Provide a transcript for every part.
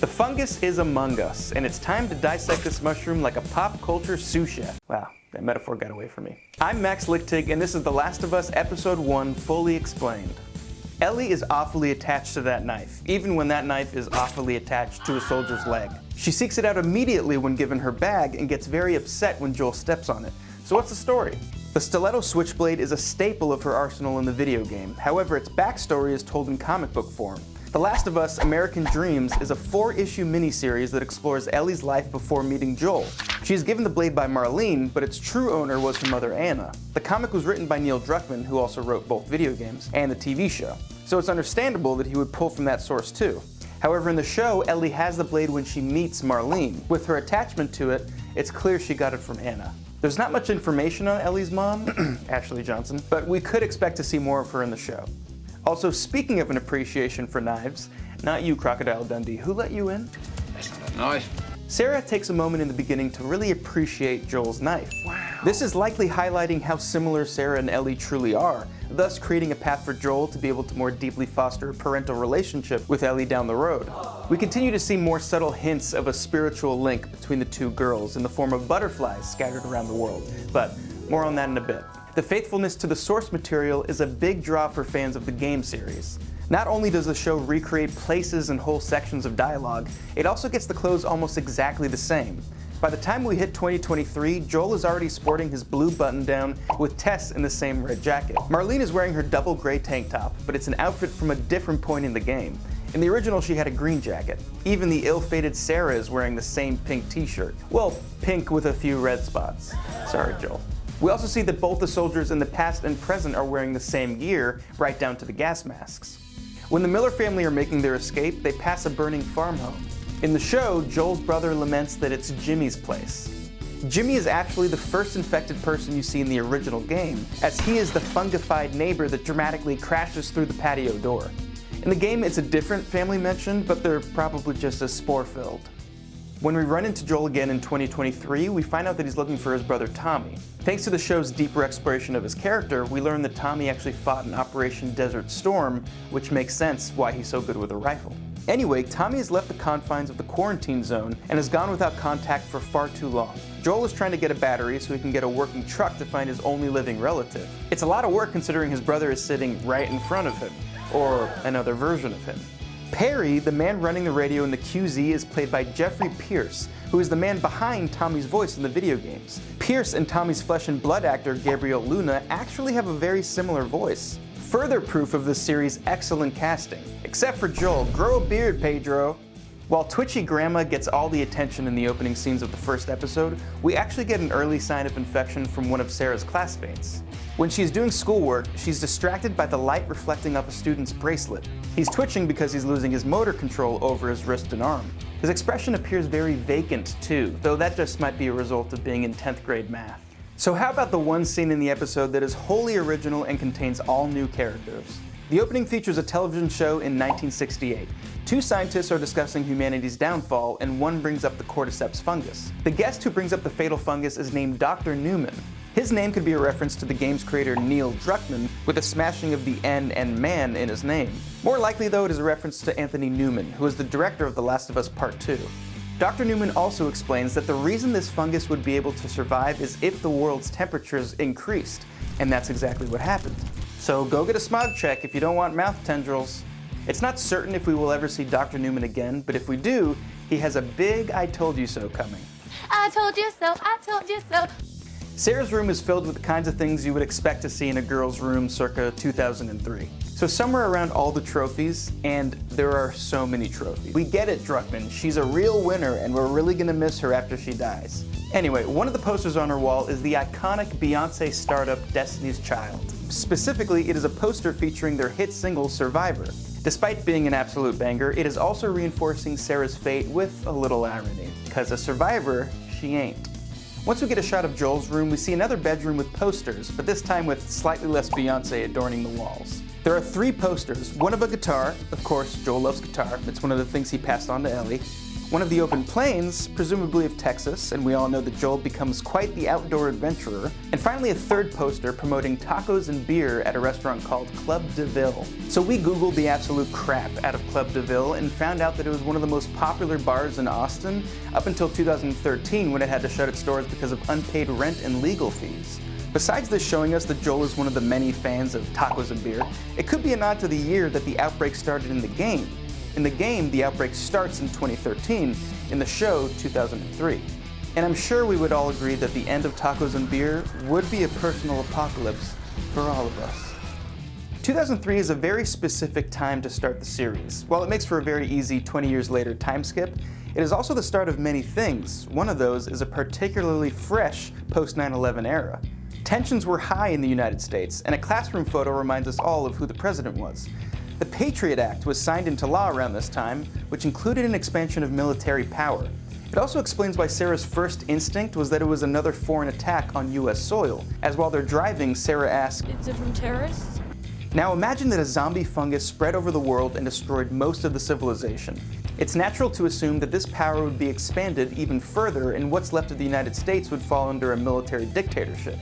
The fungus is among us, and it's time to dissect this mushroom like a pop culture sous chef. Wow, that metaphor got away from me. I'm Max Lichtig, and this is The Last of Us Episode 1 Fully Explained. Ellie is awfully attached to that knife, even when that knife is awfully attached to a soldier's leg. She seeks it out immediately when given her bag and gets very upset when Joel steps on it. So what's the story? The stiletto switchblade is a staple of her arsenal in the video game. However, its backstory is told in comic book form. The Last of Us American Dreams is a 4-issue miniseries that explores Ellie's life before meeting Joel. She is given the blade by Marlene, but its true owner was her mother Anna. The comic was written by Neil Druckman, who also wrote both video games and the TV show. So it's understandable that he would pull from that source too. However, in the show, Ellie has the blade when she meets Marlene. With her attachment to it, it's clear she got it from Anna. There's not much information on Ellie's mom, Ashley Johnson, but we could expect to see more of her in the show. Also, speaking of an appreciation for knives, not you, Crocodile Dundee, who let you in? That's not a knife. Sarah takes a moment in the beginning to really appreciate Joel's knife. Wow. This is likely highlighting how similar Sarah and Ellie truly are, thus creating a path for Joel to be able to more deeply foster a parental relationship with Ellie down the road. We continue to see more subtle hints of a spiritual link between the two girls in the form of butterflies scattered around the world, but more on that in a bit. The faithfulness to the source material is a big draw for fans of the game series. Not only does the show recreate places and whole sections of dialogue, it also gets the clothes almost exactly the same. By the time we hit 2023, Joel is already sporting his blue button-down with Tess in the same red jacket. Marlene is wearing her double gray tank top, but it's an outfit from a different point in the game. In the original, she had a green jacket. Even the ill-fated Sarah is wearing the same pink t-shirt. Well, pink with a few red spots. Sorry, Joel. We also see that both the soldiers in the past and present are wearing the same gear, right down to the gas masks. When the Miller family are making their escape, they pass a burning farm home. In the show, Joel's brother laments that it's Jimmy's place. Jimmy is actually the first infected person you see in the original game, as he is the fungified neighbor that dramatically crashes through the patio door. In the game, it's a different family mentioned, but they're probably just as spore-filled. When we run into Joel again in 2023, we find out that he's looking for his brother Tommy. Thanks to the show's deeper exploration of his character, we learn that Tommy actually fought in Operation Desert Storm, which makes sense why he's so good with a rifle. Anyway, Tommy has left the confines of the quarantine zone and has gone without contact for far too long. Joel is trying to get a battery so he can get a working truck to find his only living relative. It's a lot of work considering his brother is sitting right in front of him, or another version of him. Perry, the man running the radio in the QZ, is played by Jeffrey Pierce, who is the man behind Tommy's voice in the video games. Pierce and Tommy's flesh and blood actor Gabriel Luna actually have a very similar voice. Further proof of this series' excellent casting. Except for Joel, grow a beard, Pedro. While twitchy grandma gets all the attention in the opening scenes of the first episode, we actually get an early sign of infection from one of Sarah's classmates. When she's doing schoolwork, she's distracted by the light reflecting off a student's bracelet. He's twitching because he's losing his motor control over his wrist and arm. His expression appears very vacant too, though that just might be a result of being in 10th grade math. So how about the one scene in the episode that is wholly original and contains all new characters? The opening features a television show in 1968. Two scientists are discussing humanity's downfall, and one brings up the cordyceps fungus. The guest who brings up the fatal fungus is named Dr. Newman. His name could be a reference to the game's creator Neil Druckman, with a smashing of the N and man in his name. More likely though, it is a reference to Anthony Newman, who is the director of The Last of Us Part 2. Dr. Newman also explains that the reason this fungus would be able to survive is if the world's temperatures increased, and that's exactly what happened. So go get a smog check if you don't want mouth tendrils. It's not certain if we will ever see Dr. Newman again, but if we do, he has a big I told you so coming. I told you so, I told you so. Sarah's room is filled with the kinds of things you would expect to see in a girl's room circa 2003. So somewhere around all the trophies, and there are so many trophies. We get it, Druckman, she's a real winner and we're really gonna miss her after she dies. Anyway, one of the posters on her wall is the iconic Beyonce startup Destiny's Child. Specifically, it is a poster featuring their hit single Survivor. Despite being an absolute banger, it is also reinforcing Sarah's fate with a little irony, because a survivor, she ain't. Once we get a shot of Joel's room, we see another bedroom with posters, but this time with slightly less Beyonce adorning the walls. There are 3 posters, one of a guitar, of course, Joel loves guitar, it's one of the things he passed on to Ellie, one of the open plains, presumably of Texas, and we all know that Joel becomes quite the outdoor adventurer, and finally a third poster promoting tacos and beer at a restaurant called Club de Ville. So we googled the absolute crap out of Club de Ville and found out that it was one of the most popular bars in Austin up until 2013 when it had to shut its doors because of unpaid rent and legal fees. Besides this showing us that Joel is one of the many fans of tacos and beer, it could be a nod to the year that the outbreak started in the game. In the game, the outbreak starts in 2013, in the show, 2003. And I'm sure we would all agree that the end of tacos and beer would be a personal apocalypse for all of us. 2003 is a very specific time to start the series. While it makes for a very easy 20 years later time skip, it is also the start of many things. One of those is a particularly fresh post-9/11 era. Tensions were high in the United States, and a classroom photo reminds us all of who the president was. The Patriot Act was signed into law around this time, which included an expansion of military power. It also explains why Sarah's first instinct was that it was another foreign attack on US soil, as while they're driving, Sarah asks, Is it from terrorists? Now imagine that a zombie fungus spread over the world and destroyed most of the civilization. It's natural to assume that this power would be expanded even further and what's left of the United States would fall under a military dictatorship.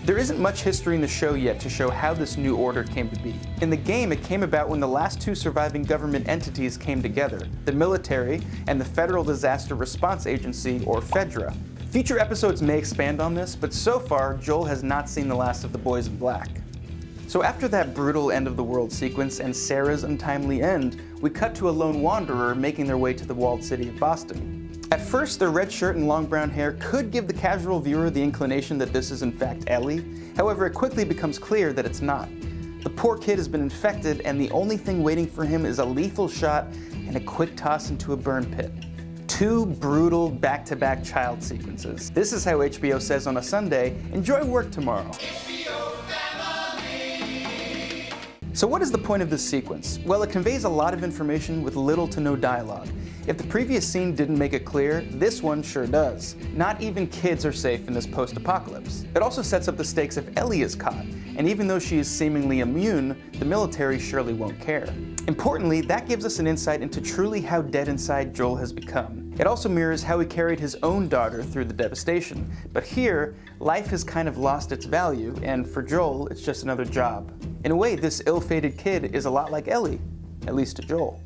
There isn't much history in the show yet to show how this new order came to be. In the game, it came about when the last two surviving government entities came together, the military and the Federal Disaster Response Agency, or FEDRA. Future episodes may expand on this, but so far, Joel has not seen the last of the boys in black. So after that brutal end of the world sequence and Sarah's untimely end, we cut to a lone wanderer making their way to the walled city of Boston. At first, their red shirt and long brown hair could give the casual viewer the inclination that this is in fact Elle. However, it quickly becomes clear that it's not. The poor kid has been infected, and the only thing waiting for him is a lethal shot and a quick toss into a burn pit. Two brutal back-to-back child sequences. This is how HBO says on a Sunday, enjoy work tomorrow. So what is the point of this sequence? Well, it conveys a lot of information with little to no dialogue. If the previous scene didn't make it clear, this one sure does. Not even kids are safe in this post-apocalypse. It also sets up the stakes if Elle is caught, and even though she is seemingly immune, the military surely won't care. Importantly, that gives us an insight into truly how dead inside Joel has become. It also mirrors how he carried his own daughter through the devastation. But here, life has kind of lost its value, and for Joel, it's just another job. In a way, this ill-fated kid is a lot like Elle, at least to Joel.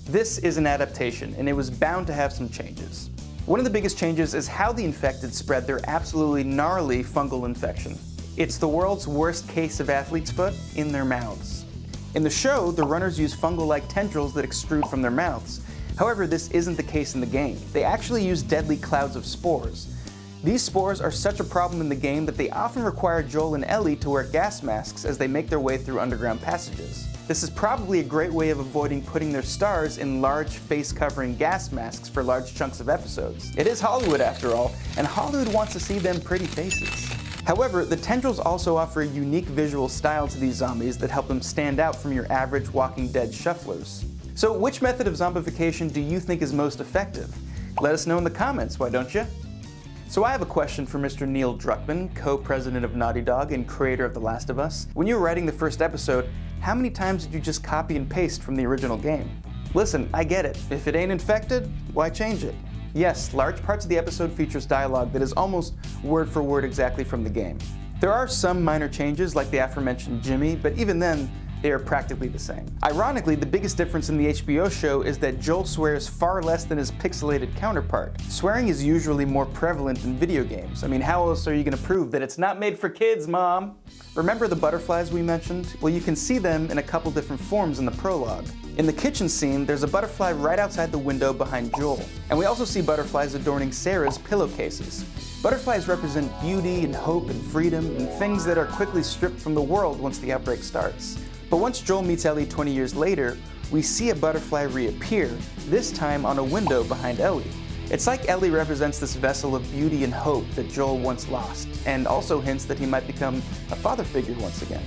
This is an adaptation, and it was bound to have some changes. One of the biggest changes is how the infected spread their absolutely gnarly fungal infection. It's the world's worst case of athlete's foot in their mouths. In the show, the runners use fungal-like tendrils that extrude from their mouths. However, this isn't the case in the game. They actually use deadly clouds of spores. These spores are such a problem in the game that they often require Joel and Elle to wear gas masks as they make their way through underground passages. This is probably a great way of avoiding putting their stars in large face-covering gas masks for large chunks of episodes. It is Hollywood after all, and Hollywood wants to see them pretty faces. However, the tendrils also offer a unique visual style to these zombies that help them stand out from your average Walking Dead shufflers. So which method of zombification do you think is most effective? Let us know in the comments, why don't you? So I have a question for Mr. Neil Druckman, co-president of Naughty Dog and creator of The Last of Us. When you were writing the first episode, how many times did you just copy and paste from the original game? Listen, I get it. If it ain't infected, why change it? Yes, large parts of the episode features dialogue that is almost word for word exactly from the game. There are some minor changes like the aforementioned Jimmy, but even then, they are practically the same. Ironically, the biggest difference in the HBO show is that Joel swears far less than his pixelated counterpart. Swearing is usually more prevalent in video games. I mean, how else are you gonna prove that it's not made for kids, Mom? Remember the butterflies we mentioned? Well, you can see them in a couple different forms in the prologue. In the kitchen scene, there's a butterfly right outside the window behind Joel. And we also see butterflies adorning Sarah's pillowcases. Butterflies represent beauty and hope and freedom and things that are quickly stripped from the world once the outbreak starts. But once Joel meets Elle 20 years later, we see a butterfly reappear, this time on a window behind Elle. It's like Elle represents this vessel of beauty and hope that Joel once lost, and also hints that he might become a father figure once again.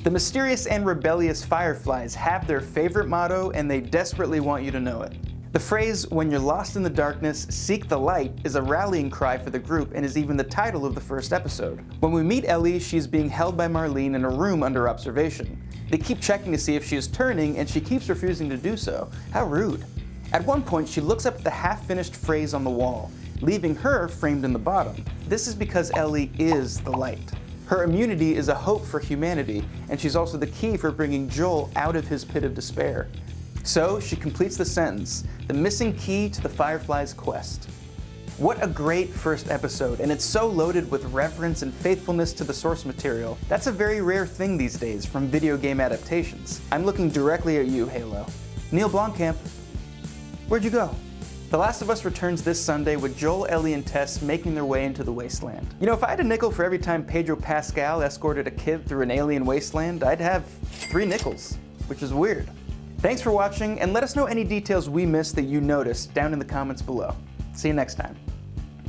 The mysterious and rebellious fireflies have their favorite motto, and they desperately want you to know it. The phrase, "When you're lost in the darkness, seek the light," is a rallying cry for the group and is even the title of the first episode. When we meet Elle, she's being held by Marlene in a room under observation. They keep checking to see if she is turning, and she keeps refusing to do so. How rude. At one point, she looks up at the half-finished phrase on the wall, leaving her framed in the bottom. This is because Ellie is the light. Her immunity is a hope for humanity, and she's also the key for bringing Joel out of his pit of despair. So she completes the sentence, the missing key to the Firefly's quest. What a great first episode, and it's so loaded with reverence and faithfulness to the source material. That's a very rare thing these days from video game adaptations. I'm looking directly at you, Halo. Neil Blomkamp, where'd you go? The Last of Us returns this Sunday with Joel, Ellie, and Tess making their way into the wasteland. You know, if I had a nickel for every time Pedro Pascal escorted a kid through an alien wasteland, I'd have 3 nickels, which is weird. Thanks for watching, and let us know any details we missed that you noticed down in the comments below. See you next time.